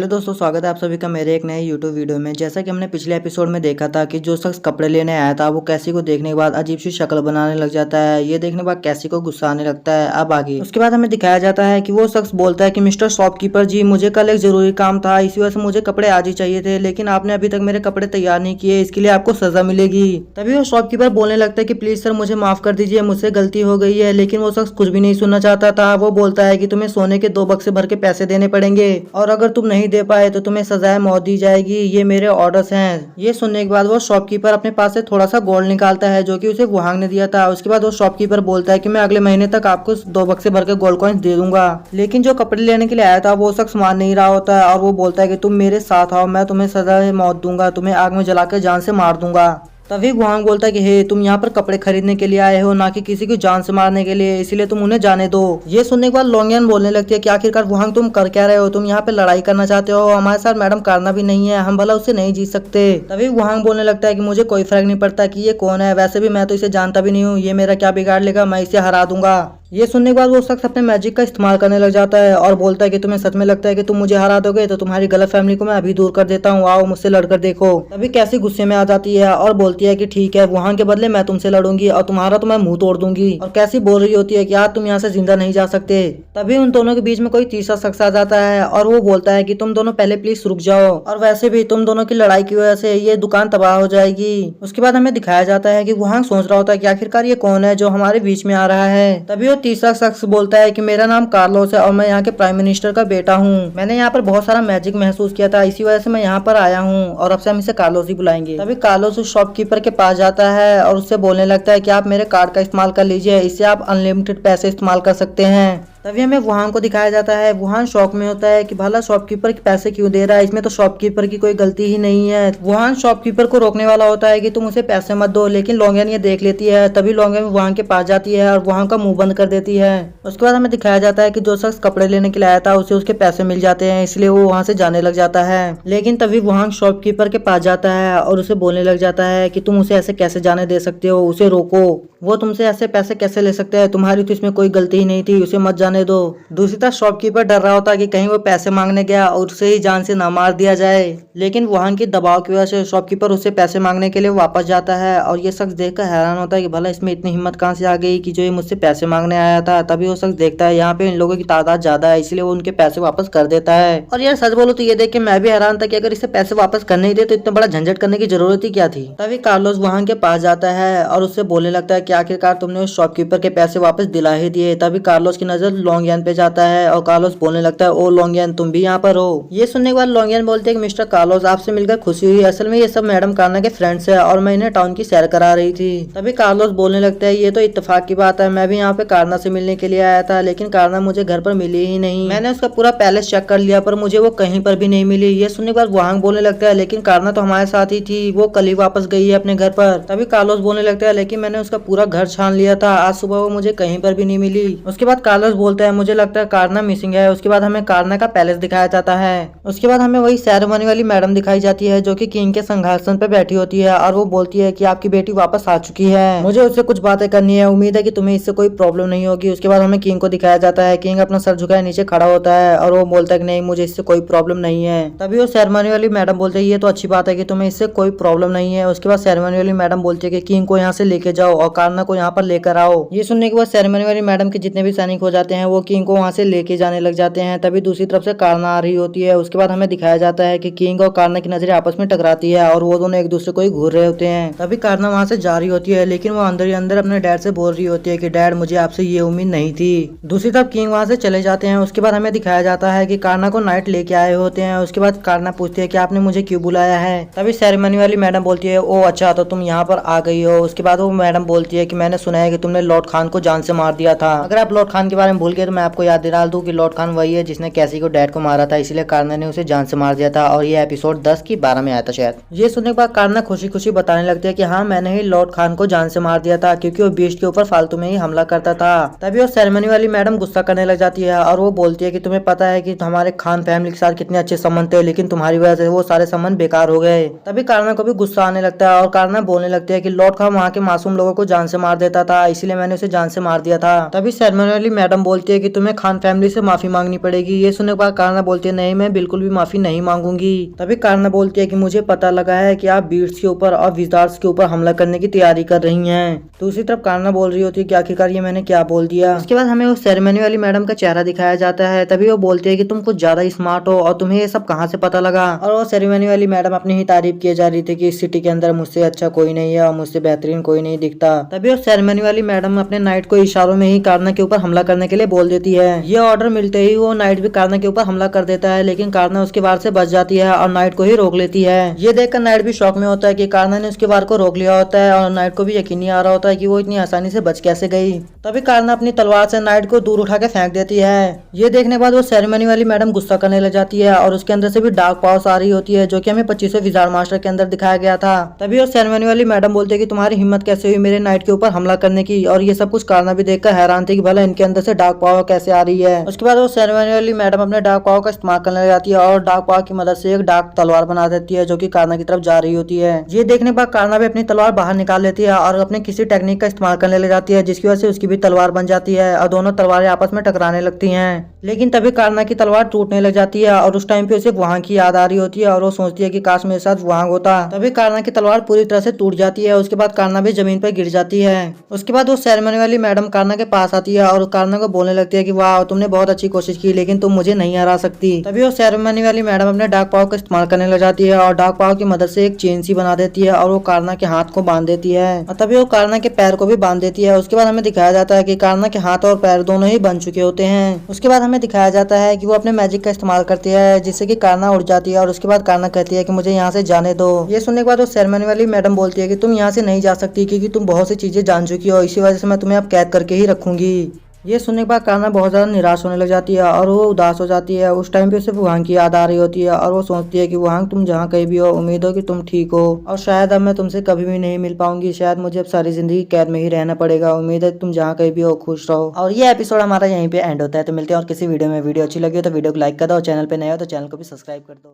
Hello दोस्तों, स्वागत है आप सभी का मेरे एक नए यूट्यूब वीडियो में। जैसा कि हमने पिछले एपिसोड में देखा था कि जो शख्स कपड़े लेने आया था वो कैसी को देखने के बाद अजीब सी शक्ल बनाने लग जाता है। ये देखने के बाद कैसी को गुस्सा आने लगता है। अब आगे उसके बाद हमें दिखाया जाता है कि वो शख्स बोलता है कि मिस्टर शॉपकीपर जी, मुझे कल एक जरूरी काम था, इसी वजह से मुझे कपड़े आज ही चाहिए थे, लेकिन आपने अभी तक मेरे कपड़े तैयार नहीं किए, इसके लिए आपको सजा मिलेगी। तभी वो शॉपकीपर बोलने लगता है कि प्लीज सर मुझे माफ कर दीजिए, मुझसे गलती हो गई है। लेकिन वो शख्स कुछ भी नहीं सुनना चाहता था। वो बोलता है कि तुम्हें सोने के 2 बक्से भर के पैसे देने पड़ेंगे और अगर तुम नहीं दे पाए तो तुम्हें सजाए मौत दी जाएगी, ये मेरे ऑर्डर्स हैं। ये सुनने के बाद वो शॉपकीपर अपने पास से थोड़ा सा गोल्ड निकालता है जो कि उसे वुहांग ने दिया था। उसके बाद वो शॉपकीपर बोलता है कि मैं अगले महीने तक आपको 2 बक्से भर के गोल्ड कॉइन्स दे दूंगा। लेकिन जो कपड़े लेने के लिए आया था वो शख्स मान नहीं रहा होता है और वो बोलता है कि तुम मेरे साथ आओ, मैं तुम्हें सजाए मौत दूंगा, तुम्हें आग में जलाकर जान से मार दूंगा। तभी वुहांग बोलता है कि हे, तुम यहाँ पर कपड़े खरीदने के लिए आए हो, ना कि किसी को जान से मारने के लिए, इसीलिए तुम उन्हें जाने दो। ये सुनने के बाद लोंगियन बोलने लगती है कि आखिरकार वुहांग तुम कर क्या रहे हो, तुम यहाँ पे लड़ाई करना चाहते हो, हमारे साथ मैडम कारना भी नहीं है, हम भला उससे नहीं जीत सकते। तभी वुहांग बोलने लगता है कि मुझे कोई फर्क नहीं पड़ता कि ये कौन है, वैसे भी मैं तो इसे जानता भी नहीं हूँ, ये मेरा क्या बिगाड़ लेगा, मैं इसे हरा दूंगा। ये सुनने के बाद वो शख्स अपने मैजिक का इस्तेमाल करने लग जाता है और बोलता है कि तुम्हें सच में लगता है कि तुम मुझे हरा दोगे, तो तुम्हारी गलत फैमिली को मैं अभी दूर कर देता हूँ, आओ मुझसे लड़कर देखो। तभी कैसी गुस्से में आ जाती है और बोलती है कि ठीक है, वहां के बदले मैं तुमसे लड़ूंगी और तुम्हारा तो मैं मुंह तोड़ दूंगी। और कैसी बोल रही होती है कि आज तुम यहाँ से जिंदा नहीं जा सकते। तभी उन दोनों के बीच में कोई तीसरा शख्स आ जाता है और वो बोलता है कि तुम दोनों पहले प्लीज रुक जाओ, और वैसे भी तुम दोनों की लड़ाई की वजह से ये दुकान तबाह हो जाएगी। उसके बाद हमें दिखाया जाता है कि वहां सोच रहा होता है कि आखिरकार ये कौन है जो हमारे बीच में आ रहा है। तभी वो तीसरा शख्स बोलता है कि मेरा नाम कार्लोस है और मैं यहाँ के प्राइम मिनिस्टर का बेटा हूँ। मैंने यहाँ पर बहुत सारा मैजिक महसूस किया था, इसी वजह से मैं यहाँ पर आया हूँ और अब से हम इसे कार्लोस ही बुलाएंगे। तभी कार्लोस उस शॉपकीपर के पास जाता है और उससे बोलने लगता है कि आप मेरे कार्ड का इस्तेमाल कर लीजिए, इससे आप अनलिमिटेड पैसे इस्तेमाल कर सकते हैं। तभी हमें वुहांग को दिखाया जाता है। वुहांग शॉक में होता है कि भला शॉपकीपर पैसे क्यों दे रहा है, इसमें तो शॉपकीपर की कोई गलती ही नहीं है। वुहांग शॉपकीपर को रोकने वाला होता है कि तुम उसे पैसे मत दो, लेकिन लोंगियन ये देख लेती है। तभी लोंगियन वुहांग के पास जाती है और वुहांग का मुंह बंद कर देती है। उसके बाद हमें दिखाया जाता है कि जो शख्स कपड़े लेने के लिए आया था उसे उसके पैसे मिल जाते हैं, इसलिए वो वहां से जाने लग जाता है। लेकिन तभी वुहांग शॉपकीपर के पास जाता है और उसे बोलने लग जाता है कि तुम उसे ऐसे कैसे जाने दे सकते हो, उसे रोको, वो तुमसे ऐसे पैसे कैसे ले सकते हैं, तुम्हारी तो इसमें कोई गलती ही नहीं थी, उसे मत जाने दो। दूसरी तरफ शॉपकीपर डर रहा होता है कि कहीं वो पैसे मांगने गया और उसे ही जान से ना मार दिया जाए। लेकिन वहां के दबाव की वजह से शॉपकीपर उससे पैसे मांगने के लिए वापस जाता है और ये शख्स देखकर हैरान होता है कि भला इसमें इतनी हिम्मत कहां से आ गई कि जो ये मुझसे पैसे मांगने आया था। तभी वो शख्स देखता है यहाँ पे इन लोगों की तादाद ज्यादा है, इसलिए वो उनके पैसे वापस कर देता है। और यार सच बोलो तो ये देख के मैं भी हैरान था कि अगर इसे पैसे वापस करने ही दे तो इतना बड़ा झंझट करने की जरूरत ही क्या थी। तभी कार्लोस वहां के पास जाता है और उससे बोलने लगता है कि आखिरकार तुमने उस शॉपकीपर के पैसे वापस दिला ही दिए। तभी कार्लोस की नजर लोंगियन पे जाता है और कार्लोस बोलने लगता है, ओ लोंगियन तुम भी यहाँ पर हो। ये सुनने के बाद लोंगियन बोलते हैं कि मिस्टर कार्लोस आपसे मिलकर खुशी हुई, असल में ये सब मैडम कारना के फ्रेंड्स है और मैं इन्हें टाउन की सैर करा रही थी। तभी कार्लोस बोलने लगता है, ये तो इत्तेफाक की बात है, मैं भी यहाँ पे कारना से मिलने के लिए आया था, लेकिन कारना मुझे घर पर मिली ही नहीं। मैंने उसका पूरा पैलेस चेक कर लिया पर मुझे वो कहीं पर भी नहीं मिली। ये सुनने के बाद वहांग बोलने लगता है, लेकिन कारना तो हमारे साथ ही थी, वो कल ही वापस गई है अपने घर पर। तभी कार्लोस बोलने लगता है, लेकिन मैंने उसका पूरा घर छान लिया था, आज सुबह वो मुझे कहीं पर भी नहीं मिली। उसके बाद कार्लोस बोलता है, मुझे लगता है कारना मिसिंग है। उसके बाद हमें कारना का पैलेस दिखाया जाता है। उसके बाद हमें वही सेरेमनी वाली मैडम दिखाई जाती है जो कि किंग के सिंहासन पर बैठी होती है और वो बोलती है कि आपकी बेटी वापस आ चुकी है, मुझे उससे कुछ बातें करनी है, उम्मीद है कि तुम्हें इससे कोई प्रॉब्लम नहीं होगी। उसके बाद हमें किंग को दिखाया जाता है। किंग अपना सर झुकाए नीचे खड़ा होता है और वो बोलता है कि नहीं, मुझे इससे कोई प्रॉब्लम नहीं है। तभी वो सेरेमनी वाली मैडम बोलते है, ये तो अच्छी बात है कि तुम्हें इससे कोई प्रॉब्लम नहीं है। उसके बाद सेरेमनी वाली मैडम बोलती है कि किंग को यहाँ से लेके जाओ और कारना को यहाँ पर लेकर आओ। ये सुनने के बाद सेरेमनी वाली मैडम के जितने भी सैनिक हो जाते हैं वो किंग को वहाँ से लेके जाने लग जाते हैं। तभी दूसरी तरफ से कारना आ रही होती है। उसके बाद हमें दिखाया जाता है कि किंग और कारना की नजरें आपस में टकराती है और वो दोनों एक दूसरे को ही घूर रहे होते हैं। तभी कारना वहाँ से जा रही होती है, लेकिन वो अंदर ही अंदर अपने डैड से बोल रही होती है कि डैड मुझे आपसे ये उम्मीद नहीं थी। दूसरी तरफ किंग वहाँ से चले जाते हैं। उसके बाद हमें दिखाया जाता है कि कारना को नाइट लेके आए होते हैं। उसके बाद कारना पूछती है कि आपने मुझे क्यों बुलाया है। तभी सेरेमनी वाली मैडम बोलती है, ओ अच्छा तो तुम यहाँ पर आ गई हो। उसके बाद वो मैडम बोलती है कि मैंने सुना है कि तुमने लॉर्ड खान को जान से मार दिया था। अगर आप लॉर्ड खान के बारे में भूल गए तो मैं आपको याद दिला दूं कि लॉर्ड खान वही है जिसने कैसी को डैड को मारा था, इसलिए कारना ने उसे जान से मार दिया था और ये एपिसोड 10 की 12 में आया था शायद। ये सुनने के बाद कारना खुशी खुशी बताने लगती है कि हाँ मैंने ही लॉर्ड खान को जान से मार दिया था क्योंकि वो बीस्ट के ऊपर फालतू में ही हमला करता था। तभी वो सेरेमनी वाली मैडम गुस्सा करने लग जाती है और वो बोलती है कि तुम्हें पता है कि हमारे खान फैमिली के साथ कितने अच्छे संबंध थे, लेकिन तुम्हारी वजह से वो सारे संबंध बेकार हो गए। तभी कारना को भी गुस्सा आने लगता है और कारना बोलने लगती है कि लॉर्ड खान वहाँ के मासूम लोगों को जान जान से मार देता था, इसलिए मैंने उसे जान से मार दिया था। तभी सेरेमनी वाली मैडम बोलती है कि तुम्हें खान फैमिली से माफी मांगनी पड़ेगी। ये सुनने के बाद कान्हा बोलती है नहीं, मैं बिल्कुल भी माफी नहीं मांगूंगी। तभी कान्हा बोलती है कि मुझे पता लगा है कि आप बीट्स के ऊपर और विजार्ड्स के ऊपर हमला करने की तैयारी कर रही हैं। दूसरी तरफ कान्हा बोल रही होती है कि आखिरकार ये मैंने क्या बोल दिया। उसके बाद हमें उस सेरेमनी वाली मैडम का चेहरा दिखाया जाता है। तभी वो बोलती है कि तुम कुछ ज्यादा स्मार्ट हो और तुम्हें ये सब कहाँ से पता लगा। और वो सेरेमनी वाली मैडम अपनी ही तारीफ किए जा रही थी कि इस सिटी के अंदर मुझसे अच्छा कोई नहीं है और मुझसे बेहतरीन कोई नहीं दिखता। तभी उस सेरेमनी वाली मैडम अपने नाइट को इशारों में ही कान्हा के ऊपर हमला करने के लिए बोल देती है। ये ऑर्डर मिलते ही वो नाइट भी कान्हा के ऊपर हमला कर देता है, लेकिन कान्हा उसके वार से बच जाती है और नाइट को ही रोक लेती है। ये देखकर नाइट भी शौक में होता है कि कान्हा ने उसके वार को रोक लिया होता है और नाइट को भी यकीन नहीं आ रहा होता है कि वो इतनी आसानी से बच कैसे गई। तभी कान्हा अपनी तलवार से नाइट को दूर उठा के फेंक देती है। ये देखने के बाद वो सेरेमनी वाली मैडम गुस्सा करने लग जाती है और उसके अंदर से भी डार्क पावर्स आ रही होती है, जो कि हमें 25वें विजार्ड मास्टर के अंदर दिखाया गया था। तभी वो सेरेमनी वाली मैडम बोलती है कि तुम्हारी हिम्मत कैसे हुई मेरे नाइट के ऊपर हमला करने की। और ये सब कुछ कान्हा भी देखकर हैरान थी कि भला इनके अंदर से डार्क पावर कैसे आ रही है। उसके बाद वो सेरेमनी वाली मैडम अपने डार्क पावर का इस्तेमाल करने लग जाती है और डार्क पावर की मदद से एक डार्क तलवार बना देती है, जो कि कान्हा की तरफ जा रही होती है। ये देखने के बाद कान्हा भी अपनी तलवार बाहर निकाल लेती है और अपने किसी टेक्निक का इस्तेमाल करने लग जाती है, जिसकी वजह से उसकी भी तलवार बन जाती है और दोनों तलवारें आपस में टकराने लगती हैं। लेकिन तभी कान्हा की तलवार टूटने लग जाती है और उस टाइम पे उसे वहां की याद आ रही होती है और वो सोचती है कि काश मेरे साथ वहां होता। तभी कान्हा की तलवार पूरी तरह से टूट जाती है। उसके बाद कान्हा भी जमीन पर गिर जाती है। उसके बाद वो सेरेमनी वाली मैडम कान्हा के पास आती है और कान्हा को बोलने लगती है कि वाह तुमने बहुत अच्छी कोशिश की, लेकिन तुम मुझे नहीं हरा सकती। तभी वो सेरेमनी वाली मैडम अपने डार्क पावर का इस्तेमाल करने लग जाती है और डार्क पावर की मदद से एक चेन सी बना देती है और वो कान्हा के हाथ को बांध देती है और तभी वो कान्हा के पैर को भी बांध देती है। उसके बाद हमें दिखाया जाता है कि कान्हा के हाथ और पैर दोनों ही बन चुके होते हैं। उसके बाद हमें दिखाया जाता है कि वो अपने मैजिक का इस्तेमाल करती है, जिससे कि कान्हा उड़ जाती है और उसके बाद कान्हा कहती है कि मुझे यहाँ से जाने दो। ये सुनने के बाद वो सेरेमनी वाली मैडम बोलती है कि तुम यहाँ से नहीं जा सकती क्योंकि तुम बहुत सी चीजें जान चुकी हो, इसी वजह से मैं तुम्हें अब कैद करके ही रखूंगी। ये सुनने के बाद कान्हा बहुत ज्यादा निराश होने लग जाती है और वो उदास हो जाती है। उस टाइम पे उसे वहांग की याद आ रही होती है और वो सोचती है कि वहांग तुम जहाँ कहीं भी हो, उम्मीद हो कि तुम ठीक हो और शायद अब मैं तुमसे कभी भी नहीं मिल पाऊंगी। शायद मुझे अब सारी जिंदगी कैद में ही रहना पड़ेगा। उम्मीद है तुम जहाँ कहीं भी हो खुश रहो। और ये एपिसोड हमारा यहीं पे एंड होता है। तो मिलते हैं और किसी वीडियो में। वीडियो अच्छी लगी हो तो वीडियो को लाइक कर दो और चैनल पे नए हो तो चैनल को भी सब्सक्राइब कर दो।